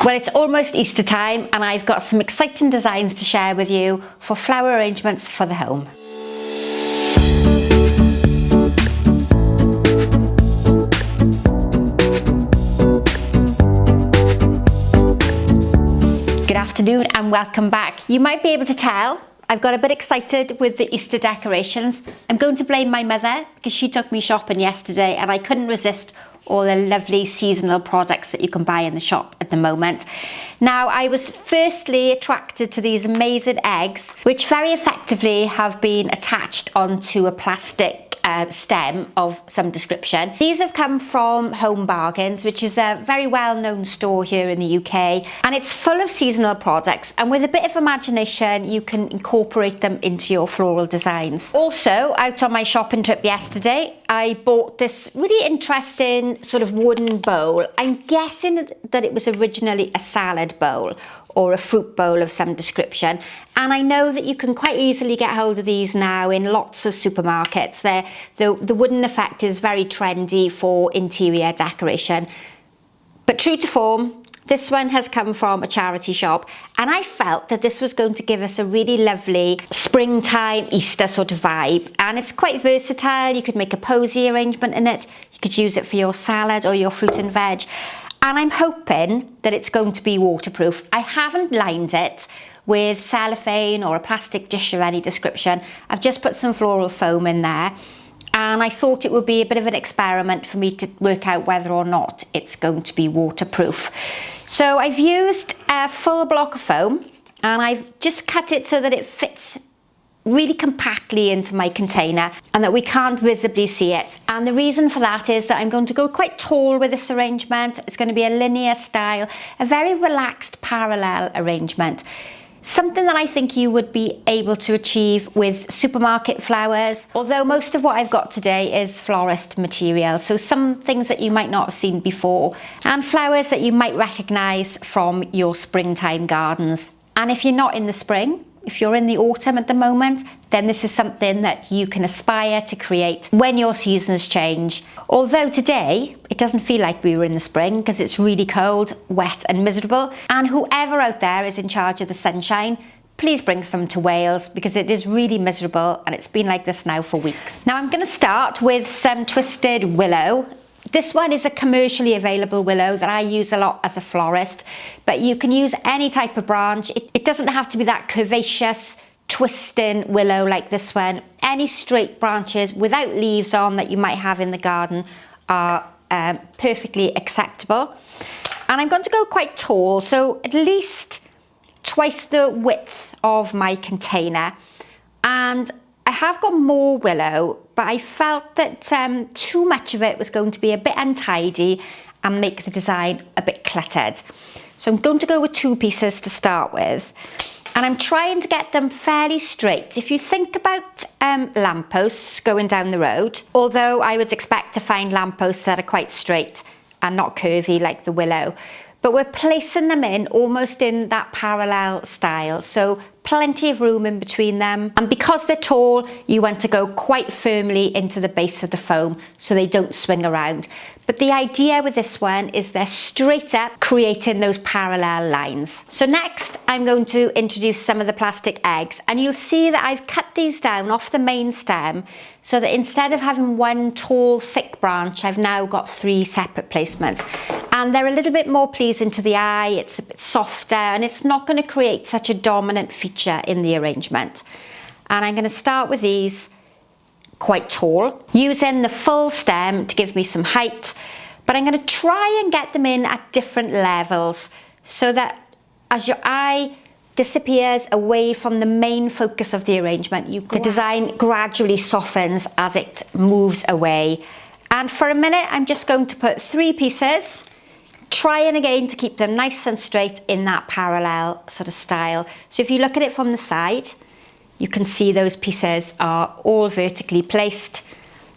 Well, it's almost Easter time and I've got some exciting designs to share with you for flower arrangements for the home. Good afternoon and welcome back. You might be able to tell I've got a bit excited with the Easter decorations. I'm going to blame my mother because she took me shopping yesterday and I couldn't resist all the lovely seasonal products that you can buy in the shop at the moment. Now, I was firstly attracted to these amazing eggs, which very effectively have been attached onto a plastic stem of some description. These have come from Home Bargains, which is a very well-known store here in the UK, and it's full of seasonal products, and with a bit of imagination you can incorporate them into your floral designs. Also, out on my shopping trip yesterday, I bought this really interesting sort of wooden bowl. I'm guessing that it was originally a salad bowl or a fruit bowl of some description, and I know that you can quite easily get hold of these now in lots of supermarkets. The wooden effect is very trendy for interior decoration, but true to form, this one has come from a charity shop, and I felt that this was going to give us a really lovely springtime Easter sort of vibe, and it's quite versatile. You could make a posy arrangement in it, you could use it for your salad or your fruit and veg, and I'm hoping that it's going to be waterproof. I haven't lined it with cellophane or a plastic dish of any description. I've just put some floral foam in there, and I thought it would be a bit of an experiment for me to work out whether or not it's going to be waterproof. So I've used a full block of foam and I've just cut it so that it fits really compactly into my container and that we can't visibly see it. And the reason for that is that I'm going to go quite tall with this arrangement. It's going to be a linear style, a very relaxed parallel arrangement. Something that I think you would be able to achieve with supermarket flowers, although most of what I've got today is florist material, so some things that you might not have seen before, and flowers that you might recognise from your springtime gardens. And if you're not in the spring, if you're in the autumn at the moment, then this is something that you can aspire to create when your seasons change. Although today, it doesn't feel like we were in the spring because it's really cold, wet and miserable. And whoever out there is in charge of the sunshine, please bring some to Wales because it is really miserable and it's been like this now for weeks. Now I'm going to start with some twisted willow. This one is a commercially available willow that I use a lot as a florist, but you can use any type of branch. It doesn't have to be that curvaceous, twisting willow like this one. Any straight branches without leaves on that you might have in the garden are perfectly acceptable. And I'm going to go quite tall, so at least twice the width of my container. And I have got more willow, but I felt that too much of it was going to be a bit untidy and make the design a bit cluttered. So I'm going to go with 2 pieces to start with, and I'm trying to get them fairly straight. If you think about lampposts going down the road, although I would expect to find lampposts that are quite straight and not curvy like the willow, but we're placing them in almost in that parallel style, so plenty of room in between them. And because they're tall, you want to go quite firmly into the base of the foam so they don't swing around. But the idea with this one is they're straight up, creating those parallel lines. So next, I'm going to introduce some of the plastic eggs, and you'll see that I've cut these down off the main stem so that instead of having one tall, thick branch, I've now got 3 separate placements. And they're a little bit more pleasing to the eye, it's a bit softer, and it's not going to create such a dominant feature in the arrangement. And I'm going to start with these quite tall, using the full stem to give me some height, but I'm going to try and get them in at different levels so that as your eye disappears away from the main focus of the arrangement, the design gradually softens as it moves away. And for a minute, I'm just going to put 3 pieces, trying again to keep them nice and straight in that parallel sort of style. So if you look at it from the side, you can see those pieces are all vertically placed.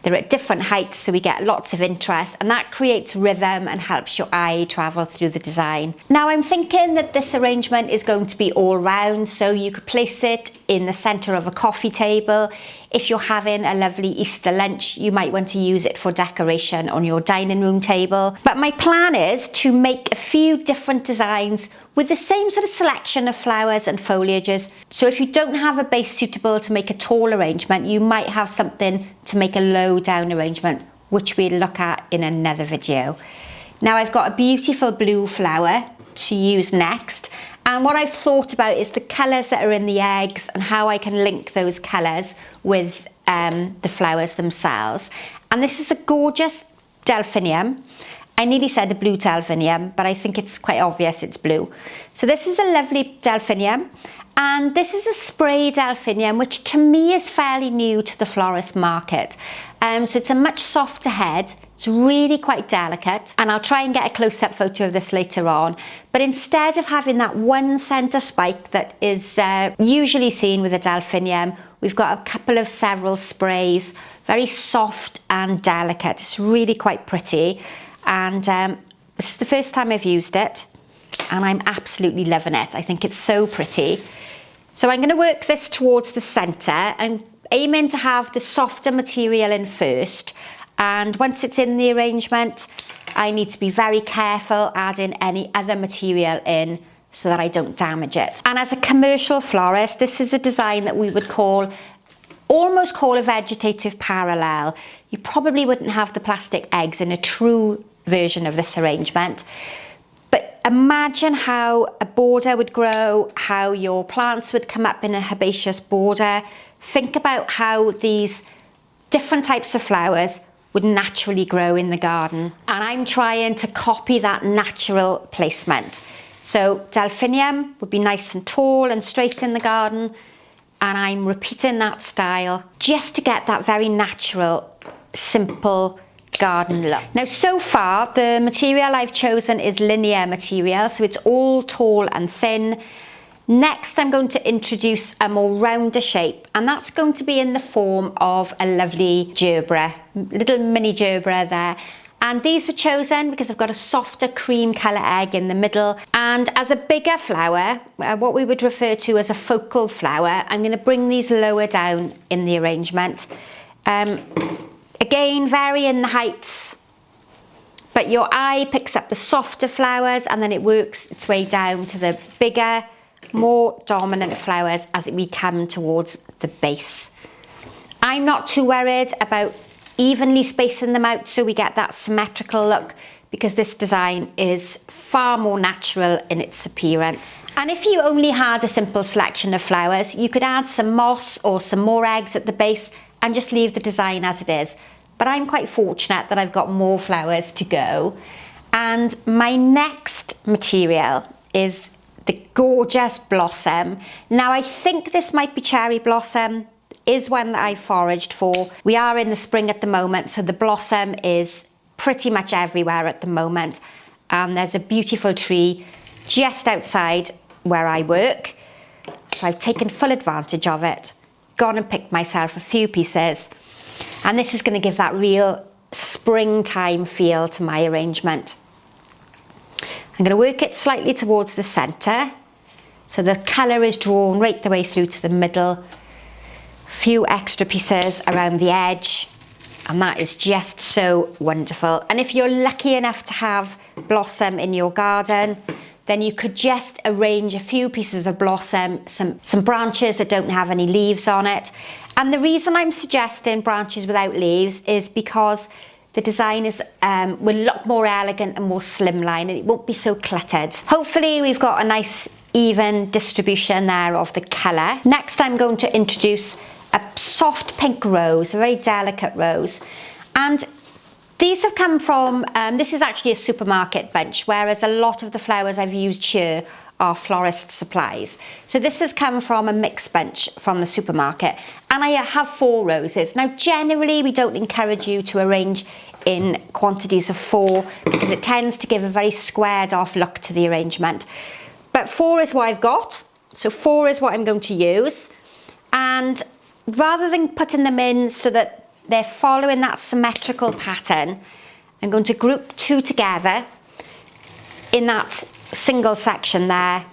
They're at different heights, so we get lots of interest, and that creates rhythm and helps your eye travel through the design. Now I'm thinking that this arrangement is going to be all round, so you could place it in the center of a coffee table, if you're having a lovely Easter lunch, you might want to use it for decoration on your dining room table. But my plan is to make a few different designs with the same sort of selection of flowers and foliages. So if you don't have a base suitable to make a tall arrangement, you might have something to make a low down arrangement, which we'll look at in another video. Now I've got a beautiful blue flower to use next. And what I've thought about is the colours that are in the eggs and how I can link those colours with the flowers themselves. And this is a gorgeous Delphinium. I nearly said a blue Delphinium, but I think it's quite obvious it's blue. So this is a lovely Delphinium. And this is a spray Delphinium, which to me is fairly new to the florist market. So it's a much softer head. It's really quite delicate, and I'll try and get a close-up photo of this later on. But instead of having that one centre spike that is usually seen with a Delphinium, we've got a couple of several sprays, very soft and delicate. It's really quite pretty, and this is the first time I've used it, and I'm absolutely loving it. I think it's so pretty. So I'm going to work this towards the centre and aiming to have the softer material in first. And once it's in the arrangement, I need to be very careful adding any other material in so that I don't damage it. And as a commercial florist, this is a design that we would almost call a vegetative parallel. You probably wouldn't have the plastic eggs in a true version of this arrangement. But imagine how a border would grow, how your plants would come up in a herbaceous border. Think about how these different types of flowers would naturally grow in the garden. And I'm trying to copy that natural placement. So Delphinium would be nice and tall and straight in the garden. And I'm repeating that style just to get that very natural, simple garden look. Now, so far, the material I've chosen is linear material. So it's all tall and thin. Next, I'm going to introduce a more rounder shape, and that's going to be in the form of a lovely Gerbera, little mini Gerbera there. And these were chosen because I've got a softer cream colour egg in the middle. And as a bigger flower, what we would refer to as a focal flower, I'm going to bring these lower down in the arrangement. Again, vary in the heights, but your eye picks up the softer flowers and then it works its way down to the bigger, more dominant flowers as we come towards the base. I'm not too worried about evenly spacing them out so we get that symmetrical look, because this design is far more natural in its appearance. And if you only had a simple selection of flowers, you could add some moss or some more eggs at the base and just leave the design as it is. But I'm quite fortunate that I've got more flowers to go. And my next material is the gorgeous Blossom. Now, I think this might be Cherry Blossom, is one that I foraged for. We are in the spring at the moment, so the Blossom is pretty much everywhere at the moment. And there's a beautiful tree just outside where I work. So I've taken full advantage of it, gone and picked myself a few pieces. And this is going to give that real springtime feel to my arrangement. I'm going to work it slightly towards the centre, so the colour is drawn right the way through to the middle. A few extra pieces around the edge, and that is just so wonderful. And if you're lucky enough to have Blossom in your garden, then you could just arrange a few pieces of Blossom, some branches that don't have any leaves on it. And the reason I'm suggesting branches without leaves is because the design will look more elegant and more slimline, and it won't be so cluttered. Hopefully we've got a nice even distribution there of the colour. Next, I'm going to introduce a soft pink rose, a very delicate rose. And these have come from, this is actually a supermarket bunch, whereas a lot of the flowers I've used here are florist supplies. So this has come from a mixed bunch from the supermarket, and I have 4 roses. Now, generally we don't encourage you to arrange in quantities of 4 because it tends to give a very squared off look to the arrangement. But 4 is what I've got, so 4 is what I'm going to use. And rather than putting them in so that they're following that symmetrical pattern, I'm going to group 2 together in that single section there,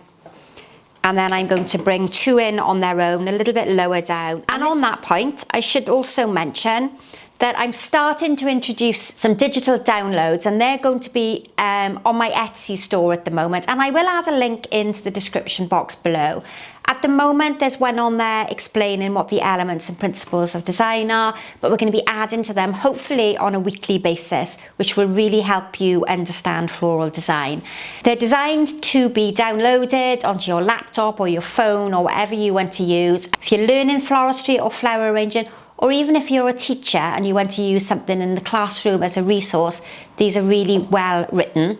And then I'm going to bring 2 in on their own, a little bit lower down. And on that point, I should also mention that I'm starting to introduce some digital downloads, and they're going to be on my Etsy store at the moment, and I will add a link into the description box below. At the moment, there's one on there explaining what the elements and principles of design are, but we're going to be adding to them hopefully on a weekly basis, which will really help you understand floral design. They're designed to be downloaded onto your laptop or your phone or whatever you want to use. If you're learning floristry or flower arranging, or even if you're a teacher and you want to use something in the classroom as a resource, these are really well written,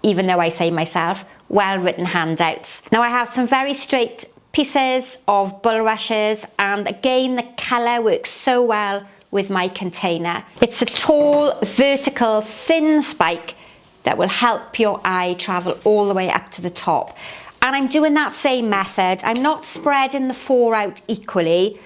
even though I say myself, well written handouts. Now I have some very straight pieces of bulrushes, and again the colour works so well with my container. It's a tall, vertical, thin spike that will help your eye travel all the way up to the top. And I'm doing that same method. I'm not spreading the 4 out equally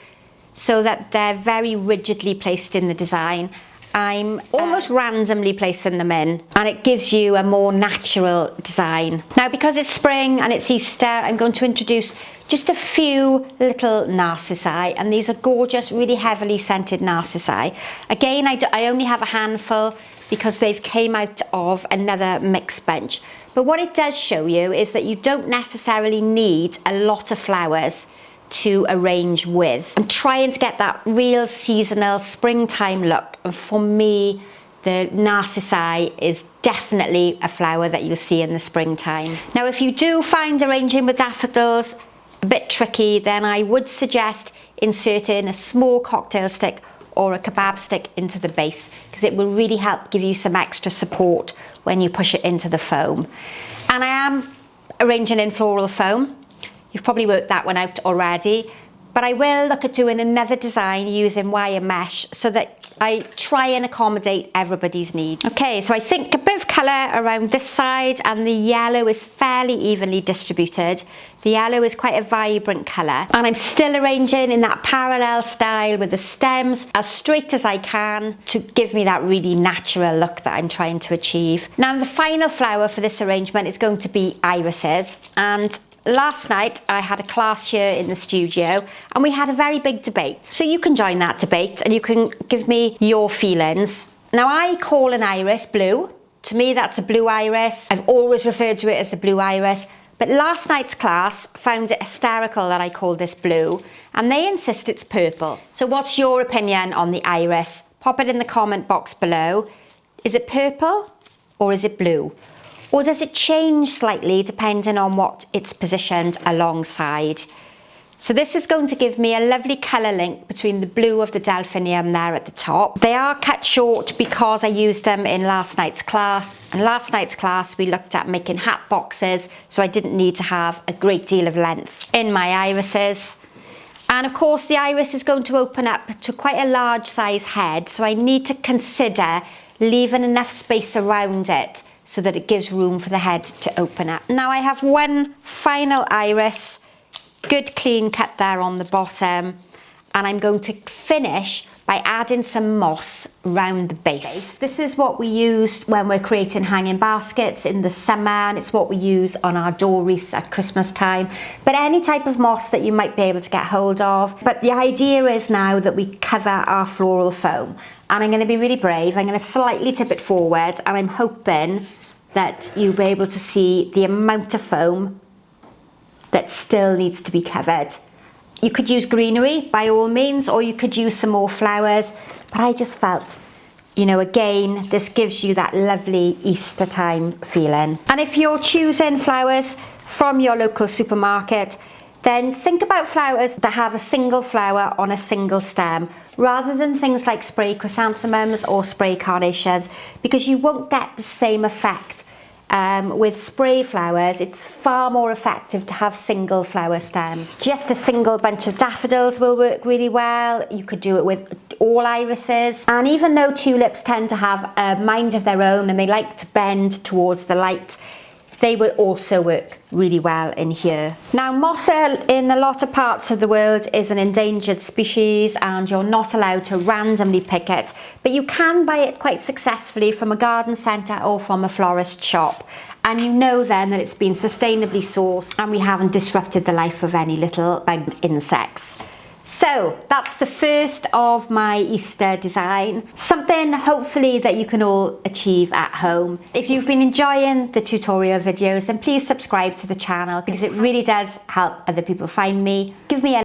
so that they're very rigidly placed in the design. I'm almost randomly placing them in, and it gives you a more natural design. Now, because it's spring and it's Easter, I'm going to introduce just a few little Narcissi, and these are gorgeous, really heavily scented Narcissi. Again, I only have a handful because they've came out of another mixed bunch. But what it does show you is that you don't necessarily need a lot of flowers to arrange with. I'm trying to get that real seasonal springtime look, and for me the Narcissi is definitely a flower that you'll see in the springtime. Now if you do find arranging with daffodils a bit tricky, then I would suggest inserting a small cocktail stick or a kebab stick into the base, because it will really help give you some extra support when you push it into the foam. And I am arranging in floral foam. You've probably worked that one out already, but I will look at doing another design using wire mesh so that I try and accommodate everybody's needs. Okay, so I think a bit of colour around this side, and the yellow is fairly evenly distributed. The yellow is quite a vibrant colour, and I'm still arranging in that parallel style with the stems as straight as I can to give me that really natural look that I'm trying to achieve. Now the final flower for this arrangement is going to be irises, and last night I had a class here in the studio and we had a very big debate. So you can join that debate and you can give me your feelings. Now I call an iris blue. To me that's a blue iris. I've always referred to it as a blue iris. But last night's class found it hysterical that I called this blue, and they insist it's purple. So what's your opinion on the iris? Pop it in the comment box below. Is it purple or is it blue? Or does it change slightly depending on what it's positioned alongside? So this is going to give me a lovely colour link between the blue of the Delphinium there at the top. They are cut short because I used them in last night's class. And last night's class we looked at making hat boxes, so I didn't need to have a great deal of length in my irises. And of course the iris is going to open up to quite a large size head, so I need to consider leaving enough space around it so that it gives room for the head to open up. Now I have one final iris, good clean cut there on the bottom, and I'm going to finish by adding some moss around the base. This is what we use when we're creating hanging baskets in the summer, and it's what we use on our door wreaths at Christmas time. But any type of moss that you might be able to get hold of. But the idea is now that we cover our floral foam. And I'm going to be really brave. I'm going to slightly tip it forward, and I'm hoping that you'll be able to see the amount of foam that still needs to be covered. You could use greenery by all means, or you could use some more flowers, but I just felt, you know, again, this gives you that lovely Easter time feeling. And if you're choosing flowers from your local supermarket, then think about flowers that have a single flower on a single stem, rather than things like spray chrysanthemums or spray carnations, because you won't get the same effect. With spray flowers, it's far more effective to have single flower stems. Just a single bunch of daffodils will work really well. You could do it with all irises. And even though tulips tend to have a mind of their own and they like to bend towards the light, they will also work really well in here. Now, moss in a lot of parts of the world is an endangered species, and you're not allowed to randomly pick it, but you can buy it quite successfully from a garden centre or from a florist shop. And you know then that it's been sustainably sourced and we haven't disrupted the life of any little bug insects. So that's the first of my Easter design. Something hopefully that you can all achieve at home. If you've been enjoying the tutorial videos, then please subscribe to the channel because it really does help other people find me. Give me a